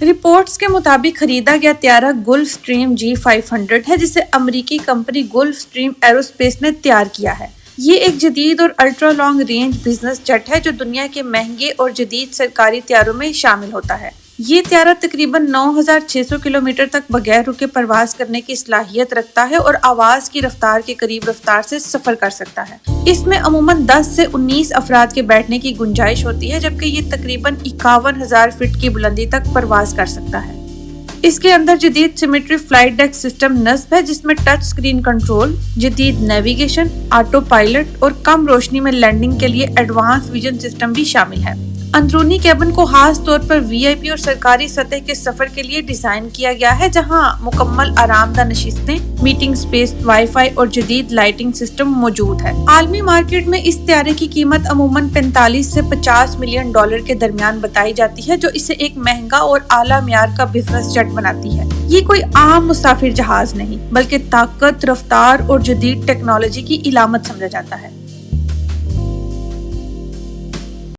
Reports کے مطابق خریدا گیا طیارہ گلف سٹریم G500 ہے، جسے امریکی کمپنی گلف سٹریم ایروسپیس نے تیار کیا ہے۔ یہ ایک جدید اور ultra long range business jet ہے جو دنیا کے مہنگے اور جدید سرکاری طیاروں میں شامل ہوتا ہے۔ یہ طیارہ تقریباً 9600 کلومیٹر تک بغیر رکے پرواز کرنے کی صلاحیت رکھتا ہے اور آواز کی رفتار کے قریب رفتار سے سفر کر سکتا ہے۔ اس میں عموماً 10 سے 19 افراد کے بیٹھنے کی گنجائش ہوتی ہے، جبکہ یہ تقریباً 51,000 فٹ کی بلندی تک پرواز کر سکتا ہے۔ اس کے اندر جدید سیمیٹری فلائٹ ڈیک سسٹم نصب ہے، جس میں ٹچ سکرین کنٹرول، جدید نیویگیشن، آٹو پائلٹ اور کم روشنی میں لینڈنگ کے لیے ایڈوانس ویژن سسٹم بھی شامل ہے۔ اندرونی کیبن کو خاص طور پر VIP اور سرکاری سطح کے سفر کے لیے ڈیزائن کیا گیا ہے، جہاں مکمل آرام دہ نشستیں، میٹنگ سپیس، وائی فائی اور جدید لائٹنگ سسٹم موجود ہے۔ عالمی مارکیٹ میں اس طیارے کی قیمت عموماً 45 سے 50 ملین ڈالر کے درمیان بتائی جاتی ہے، جو اسے ایک مہنگا اور اعلیٰ معیار کا بزنس جیٹ بناتی ہے۔ یہ کوئی عام مسافر جہاز نہیں، بلکہ طاقت، رفتار اور جدید ٹیکنالوجی کی علامت سمجھا جاتا ہے۔